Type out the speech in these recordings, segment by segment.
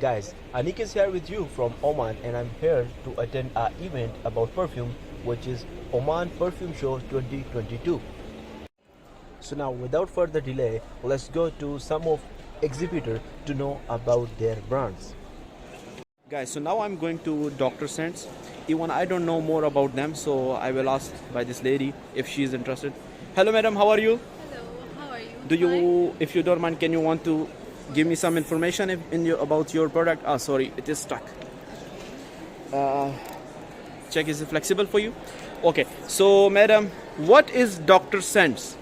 Guys, Aneeq is here with you from Oman and I'm here to attend our event about perfume which is Oman Perfume Show 2022. So now without further delay, let's go to some of exhibitor to know about their brands. Guys, so now I'm going to Dr.scents. Even I don't know more about them, so I will ask by this lady if she is interested. Hello madam, how are you? Hello, how are you? Do you, if you don't mind, can you want to give me some information about your product? Ah, sorry, it is stuck. Check, is it flexible for you? Okay, so madam, what is Dr.scents?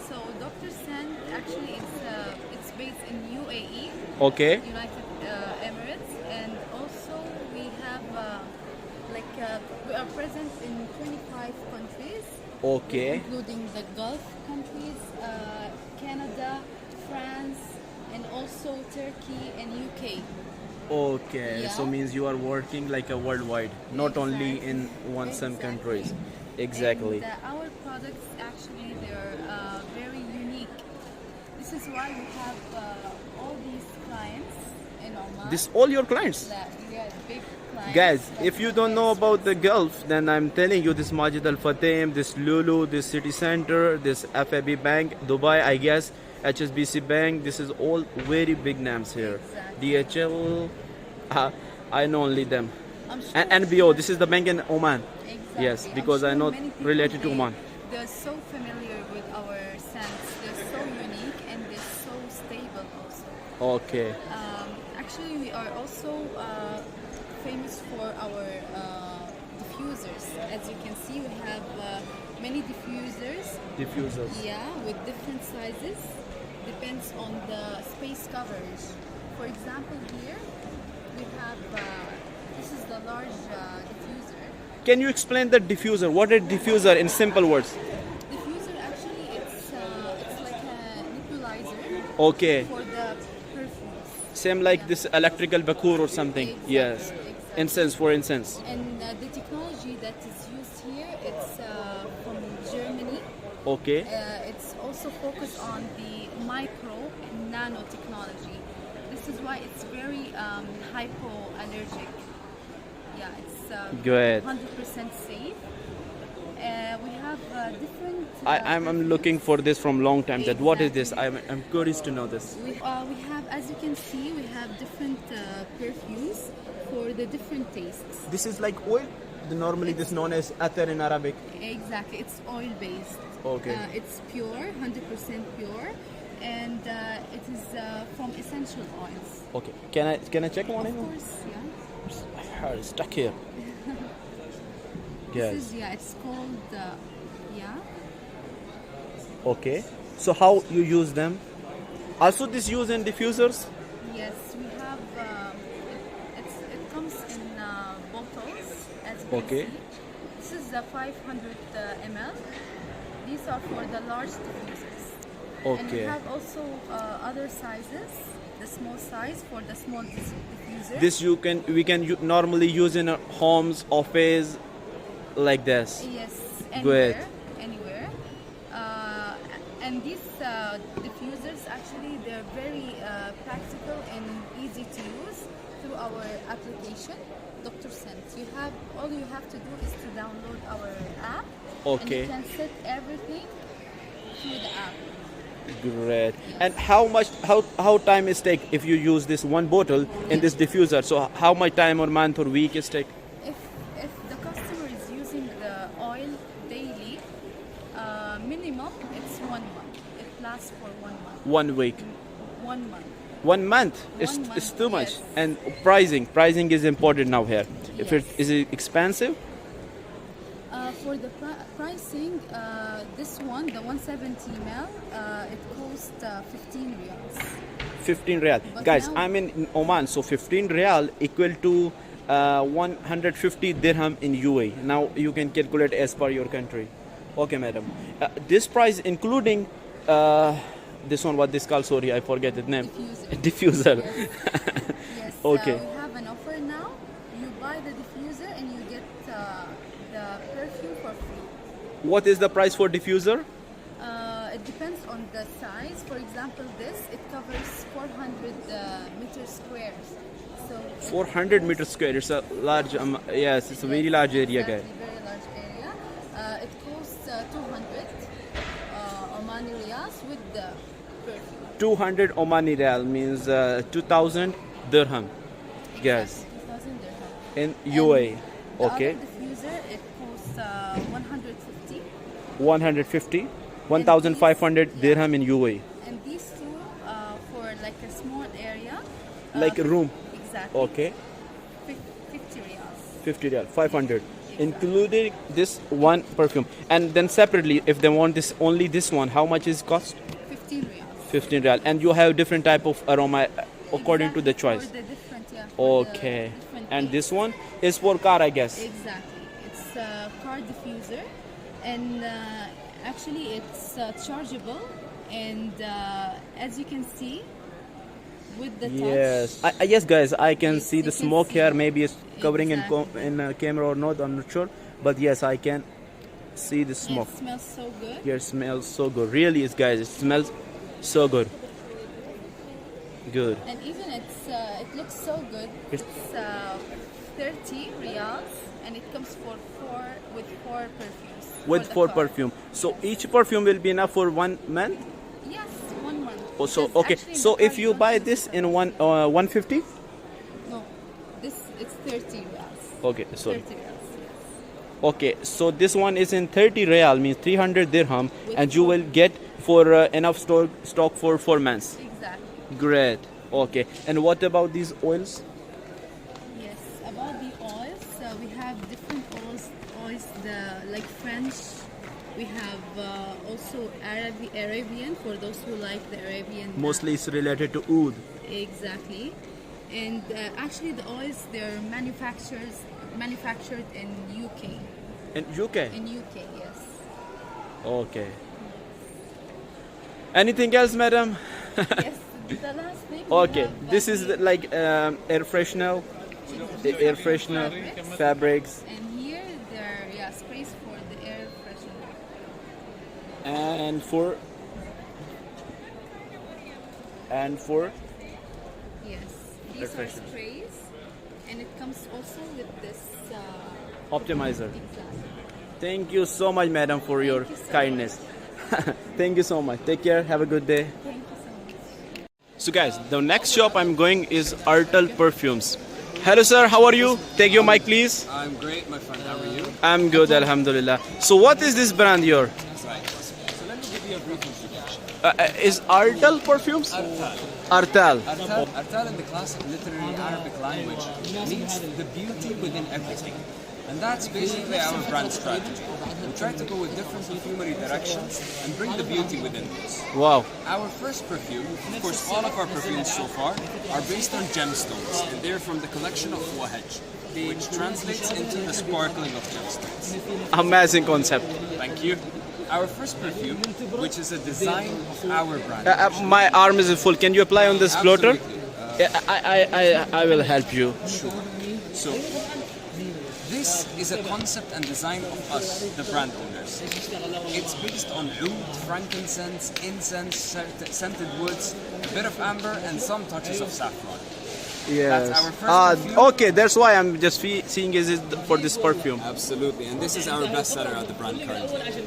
So Dr.scent actually it's based in UAE, Okay, United Emirates, and also we have we are present in 25 countries, okay, including the Gulf countries, Canada, France, and also Turkey and UK. okay. So Yeah. means you are working like a worldwide, not only in some countries. Exactly. And our products actually they're very unique. This is why we have all these clients in Oman. This all your clients? Yeah, big clients. Guys, that if you don't know invest about the Gulf, then I'm telling you this Majid Al Fatim, this Lulu, this City Center, this FAB Bank, Dubai, I guess, HSBC Bank, this is all very big names here. Exactly. DHL, I know only them. I'm sure And NBO, this is the bank in Oman. Exactly. Yes, I'm because I sure know many people, related to Oman. They're so familiar with our scents. They're so unique and they're so stable also. Okay, Actually, we are also famous for our diffusers. As you can see, we have many diffusers. diffusers. Yeah, with different sizes. Depends on the space coverage. For example, here we have this is the large diffuser. Can you explain the diffuser? What is diffuser in simple words? Diffuser actually it's like a nebulizer Okay, for the perfumes. same like this electrical bakur or something. Exactly, Yes, exactly. incense for incense. And the technology that is used here, it's from Germany. Okay, It's also focused on the micro and nano technology. This is why it's very hypoallergic. Yeah, it's Good. 100% safe. We have different. I'm looking for this from long time. That what is this? Exactly. I'm curious to know this. We have, as you can see, we have different perfumes for the different tastes. This is like oil. Normally, this known as attar in Arabic. Exactly, it's oil based. Okay. It's pure, 100% pure, and it is from essential oils. Okay. Can I check one? Of course, yeah. It's stuck here. This Yes. is it's called yeah. Okay. So how you use them? Also, this used in diffusers. Yes, we have. It comes in bottles, as you Okay. can see. This is the 500 ml. These are for the large diffusers. And we Okay. have also other sizes. The small size for the small diffuser. This we can normally use in our homes, office, like this. Yes, Good. anywhere. And these diffusers actually they're very practical and easy to use through our application, Dr.scents. All you have to do is to download our app. Okay. And you can set everything through the app. Great. And how time is take if you use this one bottle in this diffuser? So how much time or month or week is take? If the customer is using the oil daily, minimum it's 1 month. It lasts for 1 month. 1 week. 1 month. 1 month. It's 1 month, it's too much. yes. And pricing is important now here. If Yes. is it expensive? For the pricing, this one, the 170 ml, it costs 15 riyals. 15 real. But Guys, now- I'm in Oman, so 15 real equal to 150 dirham in UAE. Now you can calculate as per your country. Okay, madam. This price including this one, what this called? Sorry, I forget the name. Diffuser. Diffuser. Yes, Okay. we have an offer now. You buy the diffuser and you get the perfume for free. What is the price for diffuser? It depends on the size. For example, it covers 400 milliliters. meters squares. So 400 meters square. It's a large. Yes, it's a very large area, guys. exactly, very large area. It costs 200 Omani riyals with the perfume. 200 Omani Real means 2000 dirham. Yes, 2,000 dirham. in UAE. The Okay, other diffuser, it costs 150. 150, 1500 dirham in UAE. And these two, for like a small area. Like a room. Exactly. Okay, 50 riyals. 50 Real, 500. Including this one perfume. And then separately, if they want this only this one, how much is cost? 15 riyals. 15 Real. And you have different type of aroma according to the choice. For the different, yeah. For the Okay. different And taste. this one is for car, I guess. Exactly. It's a car diffuser, and actually it's chargeable. And as you can see, with the Yes, touch, yes, guys, I can Yes, see you the can smoke see. here. Maybe it's covering Exactly. in camera or not. I'm not sure, but yes, I can see the smoke. it smells so good. Here it smells so good. Really, is guys, it smells so good. Good. And even it looks so good. It's- It's 30 riyals, and it comes with four perfumes. With for the 4 car. perfume, so each perfume will be enough for 1 month. Yes, 1 month. Oh, so Because okay. actually in So the car if you don't buy use this it. in 150. No, it's 30 riyals. Okay, sorry. 30 riyals. Yes. Okay, so this one is in 30 real, means 300 dirham, With and you four- will get for enough stock for 4 months. Exactly. Great. Okay, and what about these oils? Yes. About the oils, we have different oils. Like French. We have also Arabian for those who like the Arabian. Mostly it's related to oud. Exactly. And actually, the oils they're manufactured in UK. In UK. In UK, yes. Okay. Anything else, madam? Yes. The last thing. we Okay, have this is like air freshener, air freshener, fabrics, And here there are sprays for the air freshener. and for Yes. Air These are freshener. sprays, and it comes also with this. optimizer. Exactly. Thank you so much, madam, for your you so kindness. Thank you so much. Take care. Have a good day. Thank you so much. So guys, the next shop I'm going is Artal Perfumes. Hello sir, how are you? Take your mic please. I'm great, my friend. How are you? I'm good, alhamdulillah. So what is this brand here? Right. So let me give you a brief introduction. Is Artal Perfumes? Artal. Artal. Artal in the classic literary Arabic language means the beauty within everything. And that's basically our brand strategy. We try to go with different perfumery directions and bring the beauty within those. Wow. Our first perfume, of course all of our perfumes so far, are based on gemstones. And they're from the collection of Wahaj, which translates into the sparkling of gemstones. Amazing concept. Thank you. Our first perfume, which is a design of our brand. My arm is full. Can you apply on this floater? Absolutely. I will help you. Sure. So, this is a concept and design of us, the brand owners. It's based on oud, frankincense, incense, scented woods, a bit of amber, and some touches of saffron. Yes. That's our first perfume. Okay, that's why I'm just seeing is it for this perfume. Absolutely, and this is our best seller at the brand currently.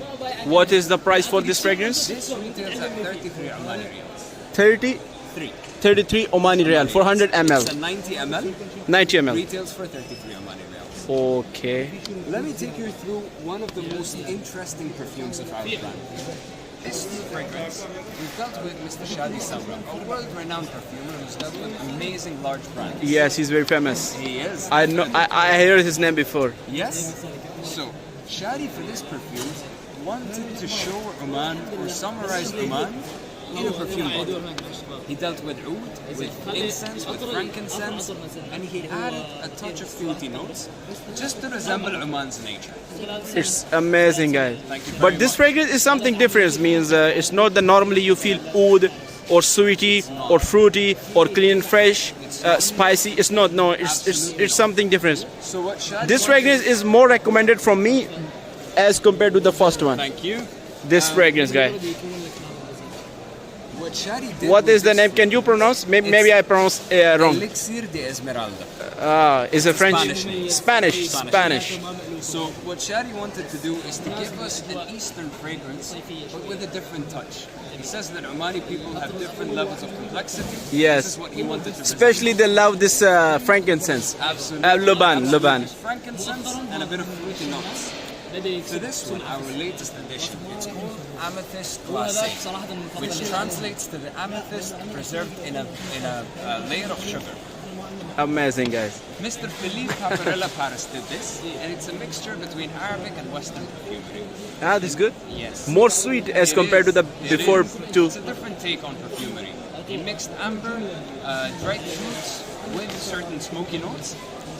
What is the price for this fragrance? This retails at 33 Omani riyals. 30, 33 Omani Real, 400 It's a ml, 90 ml, 90 ml. retails for 33 Omani riyals. Okay. Let me take you through one of the most interesting perfumes of our brand. This fragrance, we've dealt with Mr. Shadi Samra, a world-renowned perfumer who's dealt with amazing large brands. Yes, he's very famous. He is. I know. I heard his name before. Yes. So, Shadi for this perfume wanted to show Oman or summarize Oman in a perfume bottle. He dealt with oud, with incense, with frankincense, and he added a touch of fruity notes just to resemble Oman's nature. It's amazing, guys. Thank you very But this much. fragrance is something different. Means it's not the normally you feel oud or sweety or fruity or clean and fresh, spicy. It's not. No, it's something different. So what Shadi This wanted- fragrance is more recommended from me as compared to the first one. Thank you. This fragrance, guy. what Shadi did. What with is the this- name? Can you pronounce? Maybe I pronounced wrong. Elixir de Esmeralda. Is a French? Spanish name. Spanish. So what Shadi wanted to do is to give us an Eastern fragrance, but with a different touch. He says that Omani people have different levels of complexity. Yes. This is what he wanted to Especially they love this frankincense. Absolutely. Luban. Absolutely. Frankincense and a bit of fruity notes. So this one, our latest addition, it's called Amethyst Glacé, which translates to the amethyst preserved in a layer of sugar. Amazing, guys. Mr. Philippe Paparella Paris did this, and it's a mixture between Arabic and Western perfumery. Ah, this is good. Yes. More sweet as It compared is. to the It before is. two. It's a different take on perfumery. He mixed amber, dried fruits with certain smoky notes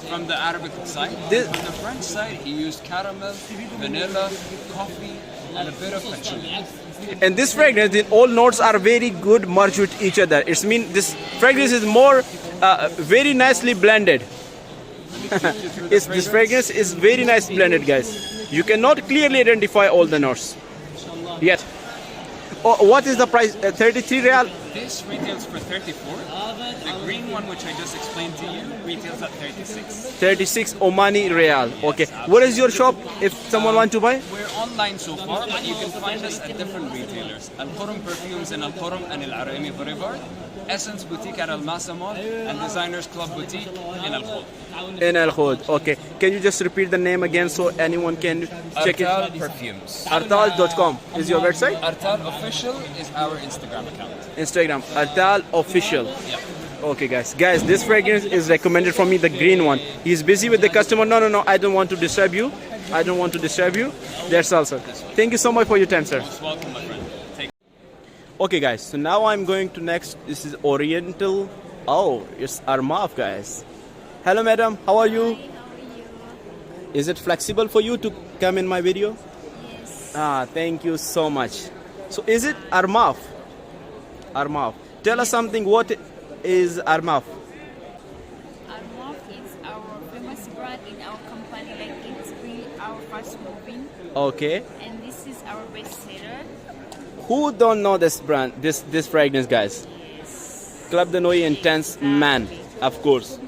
from the Arabic side. This- From the French side, he used caramel, vanilla, coffee, and a bit of patchouli. And this fragrance, all notes are very good merged with each other. It's mean this fragrance is more very nicely blended. This fragrance is very nice blended, guys. You cannot clearly identify all the notes yet. Oh, what is the price? 33 real. This retails for 34. The green one, which I just explained to you, retails at 36. 36 Omani real. Okay. What is your shop if someone want to buy? We're online so far, but you can find us at different retailers. Al-Qurum Perfumes in Al-Qurum and Al-Araimi Boulevard, Essence Boutique at Al-Masa Mall, and Designers Club Boutique in Al-Khod. In Al Khod. Okay. Can you just repeat the name again so anyone can check Artal it? Perfumes. Artal.com is your website? Artal Official is our Instagram account. Instagram. Artal official. Yeah. Okay, guys. Guys, this fragrance is recommended for me, the green one. He's busy with the customer. No. I don't want to disturb you. I don't want to disturb you. That's also. Thank you so much for your time, sir. Most welcome, my friend. Take Okay, guys. So now I'm going to next. This is Oriental. Oh, it's Armaf, guys. Hello, madam. How are you? Hi, how are you? Is it flexible for you to come in my video? Yes. Ah, thank you so much. So is it Armaf? Armaf. Tell us something. What is Armaf? Armaf is our famous brand in our company. Like it's really our fast moving, Okay. and this is our best seller. Who don't know this brand, this fragrance, guys? Yes. Club de Nuit Intense Man, of course.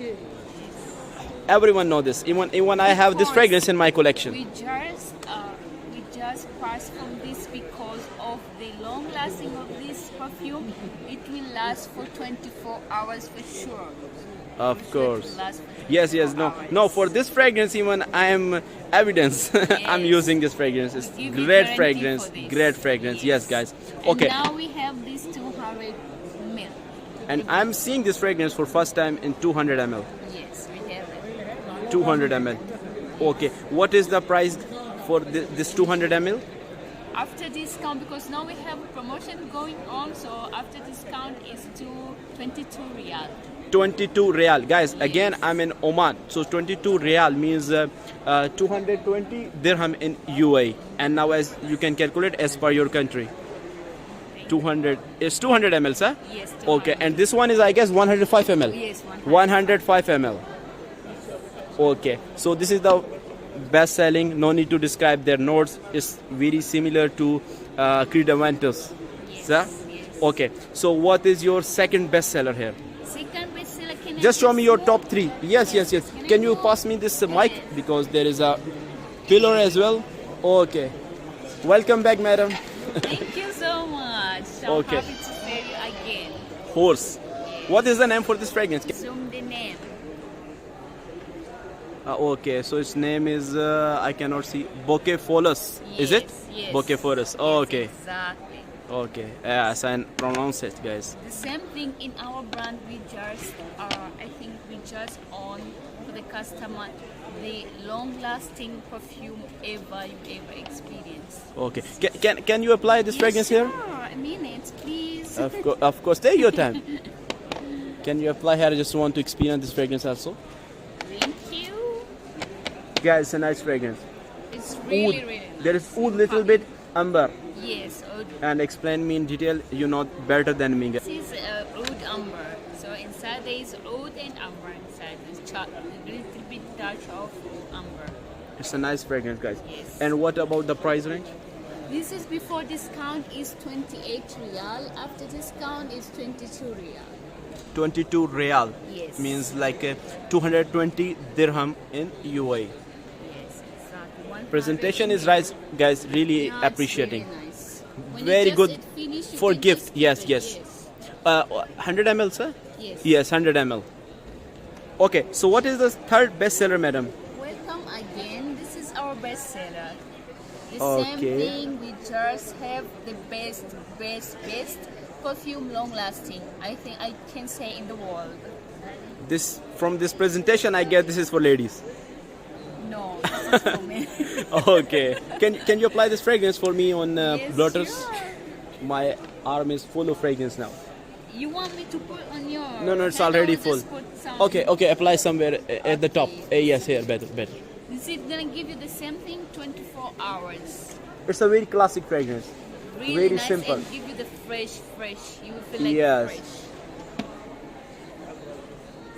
Everyone know this. Even I have this fragrance in my collection. We just pass from this because of the long lasting of this perfume. It will last for 24 hours for sure. Of It will course. last for Yes. 24 No. hours. No. For this fragrance, even I am evidence. I'm Yes. using this fragrance. It's We give you great guarantee fragrance. for this. Great fragrance. Yes, guys. And Okay. now we have this 200 ml. And I'm seeing this fragrance for first time in 200 ml. Yes, we have it. 200 ml. Okay. What is the price for this 200 ml? After discount, because now we have a promotion going on, so after discount is to 22 riyal. 22 real, guys. Again, I'm in Oman, so 22 real means 220 dirham in UAE. And now, as you can calculate as per your country, 200 is 200 ml, sir. Yes. Okay, and this one is, I guess, 105 ml. Yes, 105 ml. Okay, so this is the best selling. No need to describe their notes. It's very similar to Credaventus, Yes. sir. Yes. Okay, so what is your second best seller here? Second bestseller, can I Just show me your go? top three. Yes. Can you pass me this mic? Because there is a pillar as well. Okay. Welcome back, madam. Thank you so much. So Okay. happy to see you again. Horse. What is the name for this fragrance? Assume the name. Okay, so its name is, I cannot see, Bouquet Folus. Is it? Yes. Bouquet Folus. Okay. Exactly. Okay. Yes, I pronounce it, guys. The same thing in our brand. We just, I think we just on for the customer the long-lasting perfume ever you ever experienced. Okay. Can you apply this fragrance Yes, here? sure. A minute, please. Of course. Take your time. Can you apply here? I just want to experience this fragrance also. Thank you. Guys, it's a nice fragrance. It's really, Oud. really nice. There is oud, little bit amber. Yes, oud. And explain me in detail. You know better than me. This is oud amber. So inside there is oud and amber inside. There's a little bit touch of amber. It's a nice fragrance, guys. Yes. And what about the price range? This is before discount is 28 riyal. After discount is 22 riyal. 22 real. Yes. Means like 220 dirham in UAE. Yes, exactly. One Presentation fabric is right, guys. Really Yeah, it's appreciating. Really nice. When Very you good just finish, you for can gift. just Yes, give yes. it. 100 ml, sir? Yes. Yes, 100 ml. Okay, so what is the third bestseller, madam? Welcome again. This is our bestseller. The Okay. same thing. We just have the best perfume, long lasting. I think I can say in the world. This from this presentation, I guess this is for ladies. No, this is for men. Okay. Can you apply this fragrance for me on Yes, blotters? sure. My arm is full of fragrance now. You want me to put on your? No, it's hand already or full. just put some? Okay, apply somewhere at the top. Yes, here, better. Is it gonna give you the same thing? 24 hours. It's a very classic fragrance. Really Very nice simple. and give you the fresh. You will feel like Yes. fresh.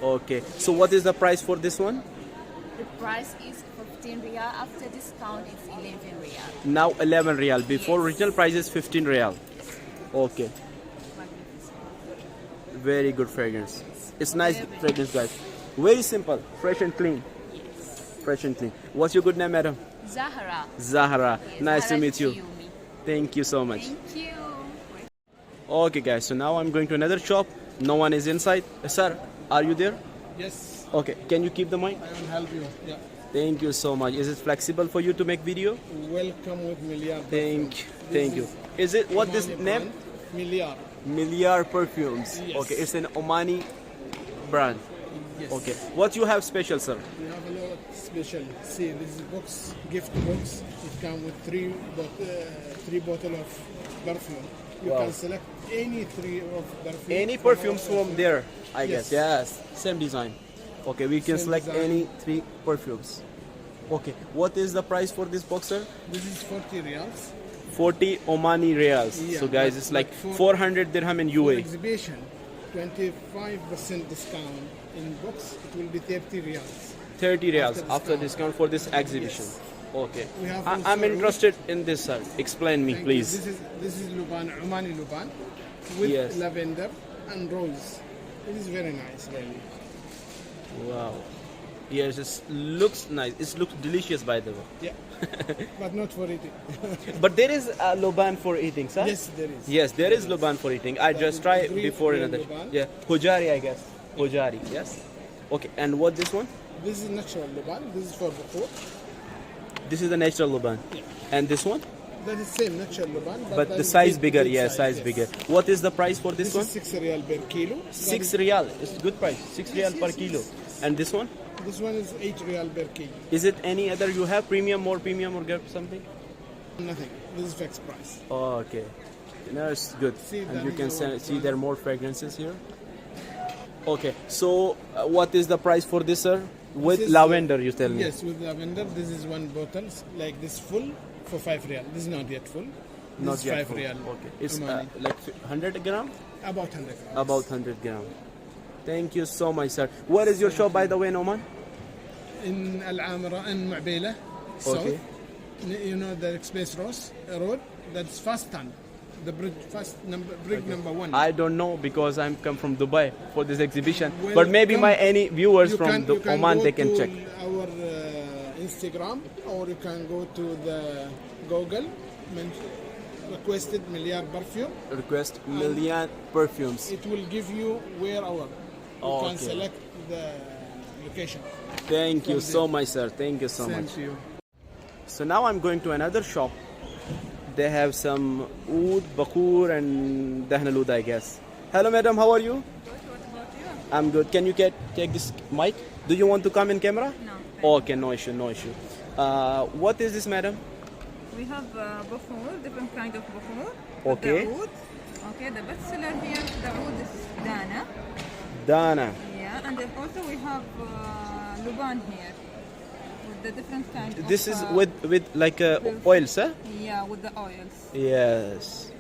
Okay. So what is the price for this one? The price is 15 riyal. After discount, it's 11 riyal. Now 11 real. Before Yes. original price is 15 real. Okay. Very good fragrance. It's nice Very fragrance, guys. Very simple, fresh and clean. Yes. Fresh and clean. What's your good name, madam? Zahra. Zahra. Yes, Nice to Zahra meet you. Chiyumi. Thank you so much. Thank you. Okay, guys. So now I'm going to another shop. No one is inside. Sir, are you there? Yes, Okay. Can you keep the mic? I will help you. Yeah. Thank you so much. Is it flexible for you to make video? Welcome with Milliard. Thank you. Is it what this name? Milliard. Milliard Perfumes. Yes. Okay, it's an Omani brand. Yes. Okay. What you have special, sir? We have a lot special. See, this is box, gift box. It comes with three bottle of perfume. You Wow. can select any three of perfume. Any from our perfumes from there, I guess. Yes. Same design. Okay, we can Same select design. any three perfumes. Okay. What is the price for this box, sir? This is 40 riyals. 40 Omani reals. Yeah, So guys, but- it's like but for- 400 dirham in For UAE. exhibition, 25% discount. In box, it will be 30 riyals. 30 reals After after discount. discount for this exhibition. Yes. Okay. We have I'm also- interested in this, sir. Explain me, Thank you. please. This is luban, Omani luban, with Yes. lavender and rose. It is very nice, really. Wow. Yes, it looks nice. It looks delicious, by the way. Yeah, but not for eating. But there is a luban for eating, sir? Yes, there is. Yes, there is luban for eating. I just is tried green- before green another. luban. Yeah, hojari, I guess. Hojari, yes. Okay, and what this one? This is natural luban. This is for bakur. This is the natural luban. And this one? That is same natural luban, But that the is size big- bigger, big yeah, size yes. bigger. What is the price for this This one? is 6 riyal per kilo. That 6 is- real. It's good price. 6 real Yes, per yes, kilo. yes. And this one? This one is 8 riyal per kilo. Is it any other you have premium, more premium or get something? Nothing. This is fixed price. Oh, okay. No, it's good. See, And that you is can our see there are more fragrances here. Okay, so what is the price for this, sir? With This is, lavender, you tell me. Yes, with lavender. This is one bottle, like this full for 5 riyal. This is not yet full. This Not is yet 5 full. riyal. Okay, it's Omani. like 100 gram? About 100 grams. About 100 gram. Thank you so much, sir. Where is your shop, by the way, in Oman? In Al Amra, in Ma'bela, south. Okay. You know the Express Road? That's first stand. The bridge, bridge number 1. I don't know because I'm come from Dubai for this exhibition. Well, but maybe come- my any viewers You from can- you can Oman, go they can to check. our Instagram, or you can go to the Google, requested Milliard Perfume. Request million perfumes. It will give you where our. You Oh, can okay. select the location. Thank you from so there. much, sir. Thank you so Same much. to you. So now I'm going to another shop. They have some oud, bakur, and dahnal oud, I guess. Hello, madam. How are you? I'm good. Can you take this mic? Do you want to come in camera? No. Okay, no issue, no issue. What is this, madam? We have bakur, different kind of bakur. Okay. The oud. Okay, the best seller here, the oud is Dana. Dana. Yeah, and then also we have luban here with the different kind. This of, is with like oil, sir? Yeah, with the oils. Yes.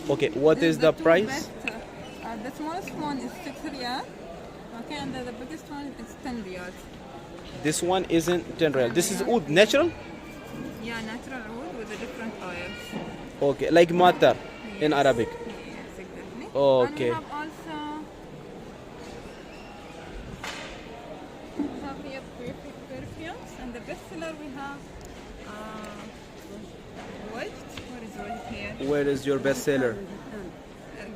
Okay. What This is the two price? Best, the smallest one is 6 riyal. Okay, and the biggest one is 10 riyal. This one isn't 10 real. This is oud, natural? Yeah, natural oud with the different oils. Okay, like matar in Arabic. Yes, exactly. Okay. And we have also here perfumes, and the best seller we have Wajд. What is Wajd here? Where is your bestseller?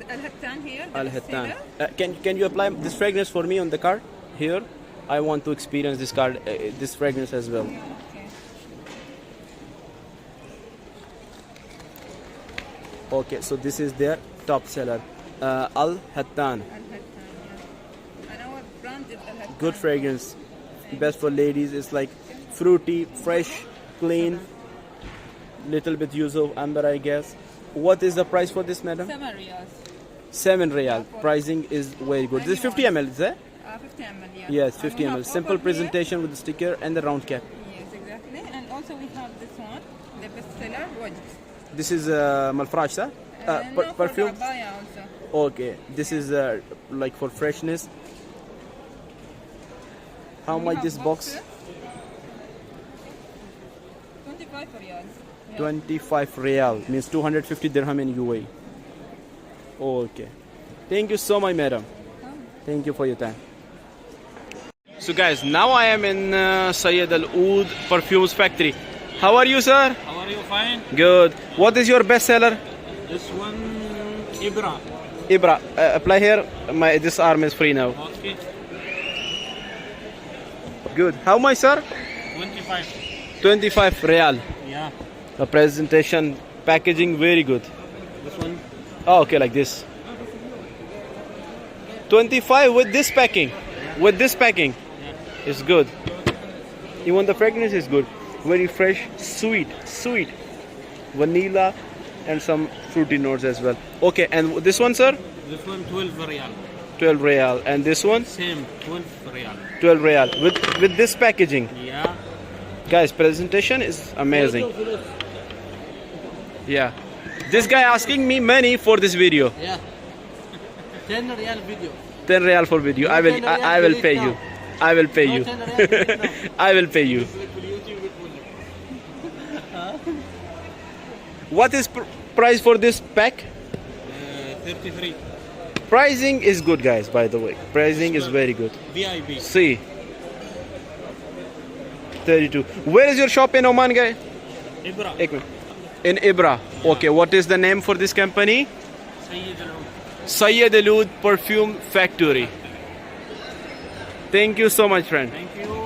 Al-Hattan here. the Al best Hattan. seller. Can you apply this fragrance for me on the card here? I want to experience this card, this fragrance as well. Yeah, okay. Okay, so this is their top seller, Al Hattan. Al-Hattan, yeah. And our brand is Al-Hattan. Good fragrance, best for ladies. It's like fruity, fresh, clean. Little bit use of amber, I guess. What is the price for this, madam? 7 riyals. 7 riyal. Pricing is very good. This is 50 ml, is that? 50 ml, yeah. Yes, And 50 we ml. have Simple offer presentation with the sticker and the round cap. Here. Yes, exactly. And also we have this one, the best seller, Wajd. This is malfrash, sir? No, for Perfume? the abaya also. Okay, this is like for freshness. How We much have this box? boxes. 25 riyals. Yeah. 25 riyal means 250 dirham in UAE. Okay. Thank you so much, madam. Thank you for your time. So guys, now I am in Sayadal Oud Perfumes factory. How are you, sir? How are you? Fine. Good. What is your best seller? This one, Ibra. Ibra. Apply here. This arm is free now. Okay. Good. How much, sir? 25. 25 riyal. Yeah. The presentation, packaging, very good. This one. Oh, okay, like this. 25 with this packing. With this packing. It's good. Even the fragrance is good. Very fresh, sweet. Vanilla and some fruity notes as well. Okay, and this one, sir? This one, 12 riyal. 12 riyal. And this one? Same, 12 riyal. 12 riyal. With this packaging. Yeah. Guys, presentation is amazing. Yeah. This guy asking me money for this video. Yeah. 10 riyal video. 10 riyal for video. I will pay you. I will pay you. I will pay you. What is price for this pack? 33. Pricing is good, guys, by the way. Pricing is very good. VIP. See. 32. Where is your shop in Oman, guy? Ibra. Ek minute. In Ibra. Okay, what is the name for this company? Sayadal Oud. Sayadal Oud Perfume Factory. Thank you so much, friend. Thank you.